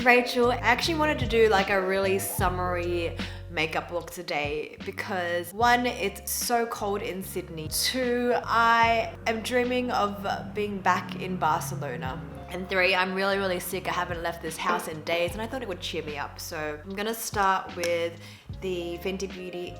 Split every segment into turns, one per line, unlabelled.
Rachel. I actually wanted to do like a really summery makeup look today because 1, it's so cold in Sydney. 2, I am dreaming of being back in Barcelona. And 3, I'm really sick. I haven't left this house in days and I thought it would cheer me up. So I'm gonna start with the Fenty Beauty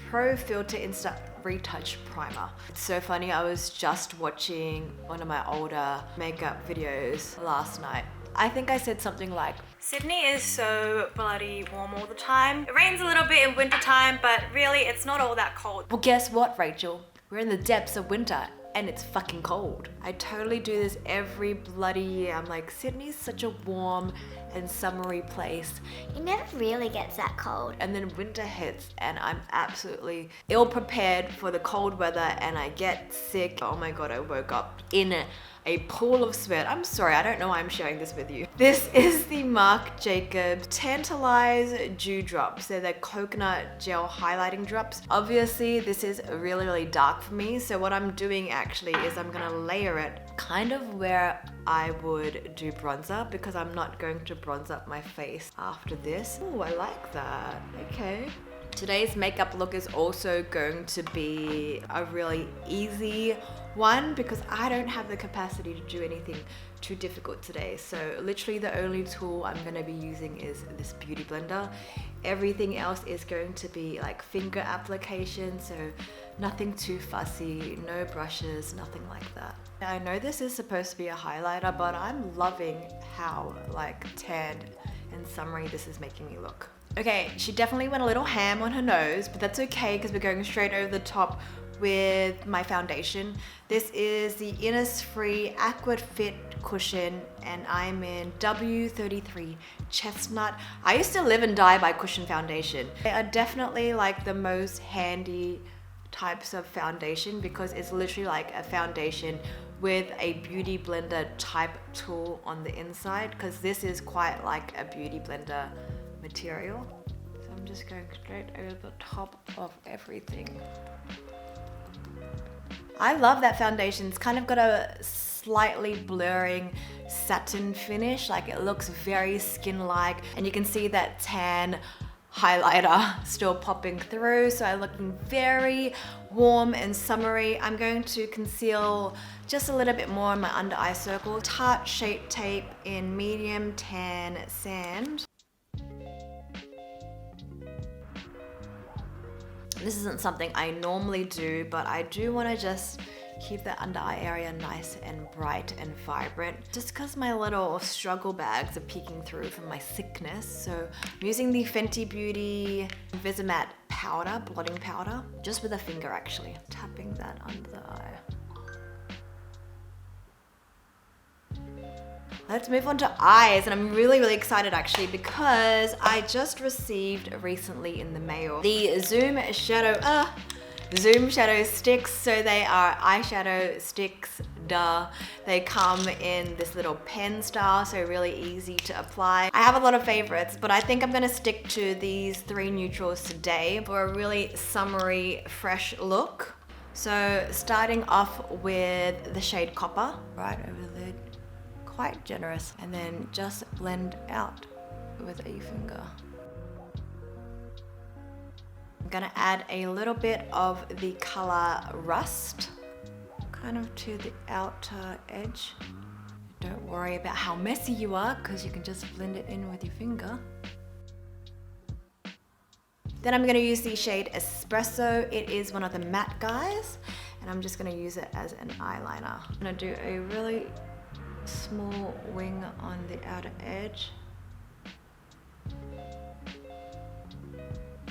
Pro Filt'r Insta Retouch Primer. It's so funny, I was just watching one of my older makeup videos last night. I think I said something like, Sydney is so bloody warm all the time. It rains a little bit in winter time, but really it's not all that cold. Well, guess what, Rachel? We're in the depths of winter and it's fucking cold. I totally do this every bloody year. I'm like, Sydney's such a warm and summery place.
It never really gets that cold.
And then winter hits and I'm absolutely ill prepared for the cold weather and I get sick. Oh my God, I woke up in a pool of sweat. I'm sorry, I don't know why I'm sharing this with you. This is the MARCACOBS Tantalize Dew Drops. They're the coconut gel highlighting drops. Obviously, this is really dark for me. So what I'm doing actually is I'm gonna layer it kind of where I would do bronzer because I'm not going to bronze up my face after this. Oh, I like that. Okay. Today's makeup look is also going to be a really easy one because I don't have the capacity to do anything too difficult today. So literally the only tool I'm going to be using is this beauty blender. Everything else is going to be like finger application, so nothing too fussy, no brushes, nothing like that. I know this is supposed to be a highlighter, but I'm loving how like tanned and summery this is making me look. Okay, she definitely went a little ham on her nose, but that's okay because we're going straight over the top with my foundation. This is the Innisfree Aqua Fit Cushion and I'm in W33 Chestnut. I used to live and die by cushion foundation. They are definitely like the most handy types of foundation because it's literally like a foundation with a beauty blender type tool on the inside because this is quite like a beauty blender material. So I'm just going straight over the top of everything. I love that foundation. It's kind of got a slightly blurring satin finish, like it looks very skin-like, and you can see that tan highlighter still popping through, so I'm looking very warm and summery. I'm going to conceal just a little bit more on my under eye circle. Tarte Shape Tape in medium tan sand. This isn't something I normally do, but I do want to just keep the under eye area nice and bright and vibrant just because my little struggle bags are peeking through from my sickness. So I'm using the Fenty Beauty Invisimatte powder, blotting powder, just with a finger actually, tapping that under the eye. Let's move on to eyes, and I'm really excited actually because I just received recently in the mail the Zoom Shadow Sticks. So they are eyeshadow sticks, duh. They come in this little pen style, so really easy to apply. I have a lot of favorites, but I think I'm gonna stick to these 3 neutrals today for a really summery, fresh look. So starting off with the shade Copper, right over the lid. Quite generous, and then just blend out with a finger. I'm gonna add a little bit of the color Rust, kind of to the outer edge. Don't worry about how messy you are because you can just blend it in with your finger. Then I'm gonna use the shade Espresso. It is one of the matte guys, and I'm just gonna use it as an eyeliner. I'm gonna do a really small wing on the outer edge,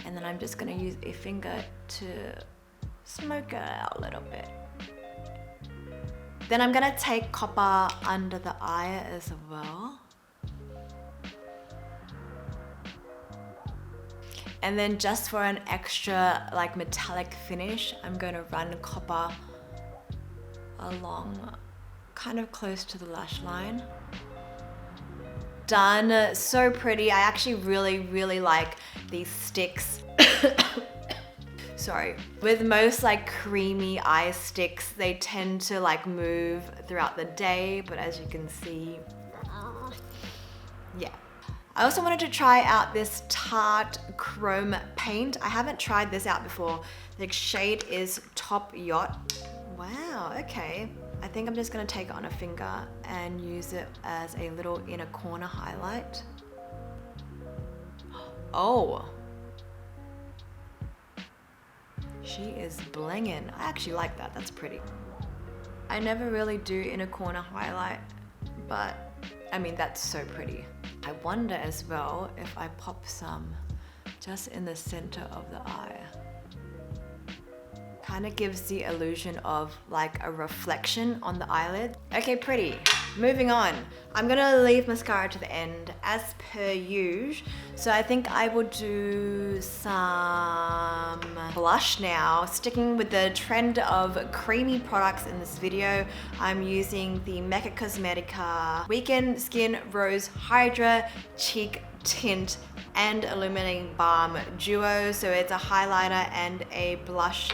and then I'm just going to use a finger to smoke it out a little bit. Then I'm going to take Copper under the eye as well, and then just for an extra like metallic finish, I'm going to run Copper along kind of close to the lash line. Done. So pretty. I actually really like these sticks. Sorry. With most like creamy eye sticks, they tend to like move throughout the day, but as you can see, yeah. I also wanted to try out this Tarte Chrome paint. I haven't tried this out before. The shade is Top Yacht. Wow, okay. I think I'm just gonna take it on a finger and use it as a little inner corner highlight. Oh. She is blinging. I actually like that, that's pretty. I never really do inner corner highlight, but I mean, that's so pretty. I wonder as well if I pop some just in the center of the eye. Kind of gives the illusion of like a reflection on the eyelid. Okay, pretty. Moving on. I'm gonna leave mascara to the end as per usual. So I think I will do some blush now. Sticking with the trend of creamy products in this video, I'm using the Mecca Cosmetica Weekend Skin Rose Hydra Cheek Tint and Illuminating Balm duo. So it's a highlighter and a blush.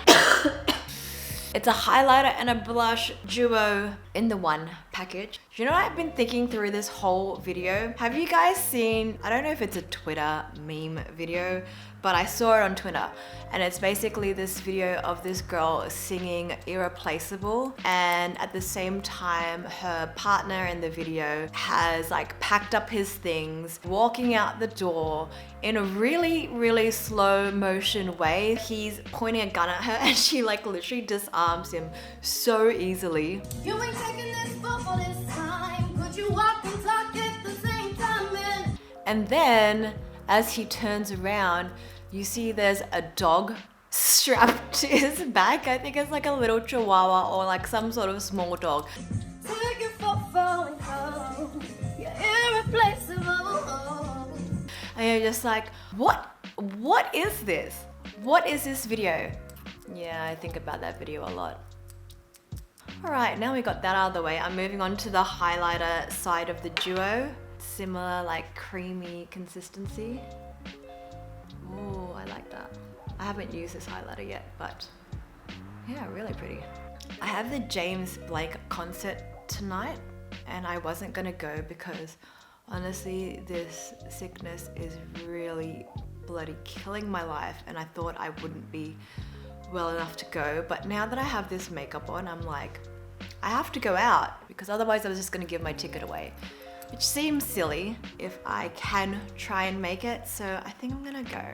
It's a highlighter and a blush duo in the one package. You know what I've been thinking through this whole video? Have you guys seen, I don't know if it's a Twitter meme video, but I saw it on Twitter, and it's basically this video of this girl singing Irreplaceable, and at the same time her partner in the video has like packed up his things, walking out the door in a really slow motion way. He's pointing a gun at her and she like literally disarms him so easily.
You ain't taking this for this time. Could you walk and talk at the same time?
And then as he turns around, you see there's a dog strapped to his back. I think it's like a little chihuahua or like some sort of small dog.
Take it for falling home. You're irreplaceable.
And you're just like, what is this? What is this video? Yeah, I think about that video a lot. All right, now we got that out of the way. I'm moving on to the highlighter side of the duo. Similar, like creamy consistency. Ooh, I like that. I haven't used this highlighter yet, but yeah, really pretty. I have the James Blake concert tonight, and I wasn't gonna go because honestly, this sickness is really bloody killing my life, and I thought I wouldn't be well enough to go. But now that I have this makeup on, I'm like, I have to go out because otherwise I was just gonna give my ticket away, which seems silly if I can try and make it. So I think I'm gonna go.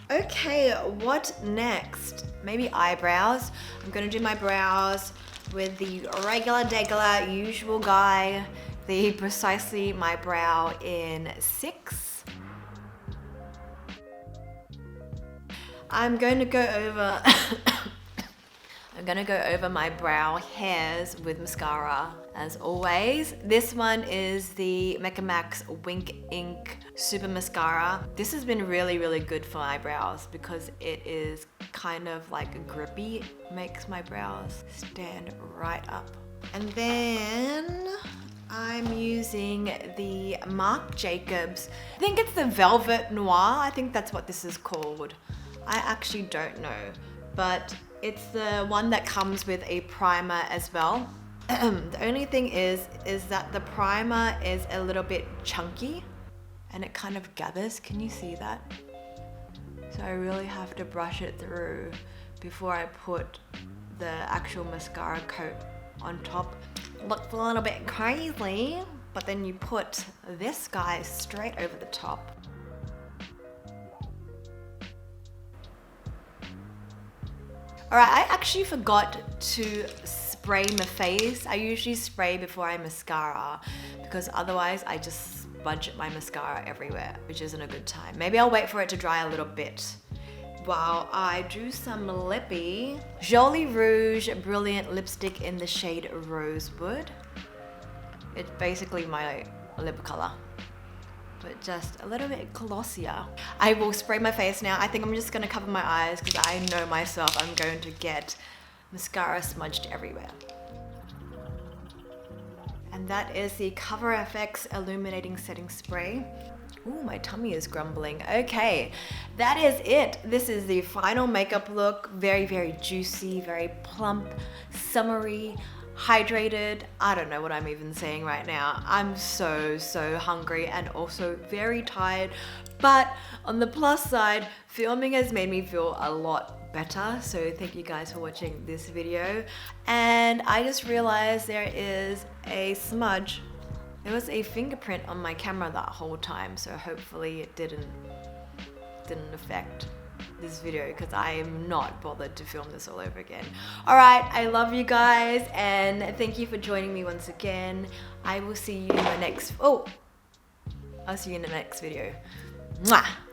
Okay, what next? Maybe eyebrows. I'm gonna do my brows with the regular usual guy, the Precisely My Brow in 6. I'm going to go over I'm gonna go over my brow hairs with mascara as always. This one is the Mecca Max Wink Ink Super Mascara. This has been really good for eyebrows because it is kind of like grippy. Makes my brows stand right up. And then I'm using the MARCACOBS. I think it's the Velvet Noir. I think that's what this is called. I actually don't know, but it's the one that comes with a primer as well. The only thing is that the primer is a little bit chunky and it kind of gathers. Can you see that? So I really have to brush it through before I put the actual mascara coat on top. Looks a little bit crazy, but then you put this guy straight over the top. Alright, I actually forgot to spray my face. I usually spray before I mascara because otherwise I just smudge my mascara everywhere, which isn't a good time. Maybe I'll wait for it to dry a little bit while I do some lippy. Joli Rouge Brilliant lipstick in the shade Rosewood. It's basically my lip color, but just a little bit glossier. I will spray my face now. I think I'm just gonna cover my eyes because I know myself I'm going to get mascara smudged everywhere. And that is the Cover FX Illuminating Setting Spray. Ooh, my tummy is grumbling. Okay, that is it. This is the final makeup look. Very juicy, very plump, summery. hydrated. I don't know what I'm even saying right now. I'm so hungry and also very tired. But on the plus side, filming has made me feel a lot better. So thank you guys for watching this video. And I just realized there is a smudge. There was a fingerprint on my camera that whole time. So hopefully it didn't affect this video, because I am not bothered to film this all over again. Alright, I love you guys and thank you for joining me once again. I will see you in the next I'll see you in the next video. Mwah!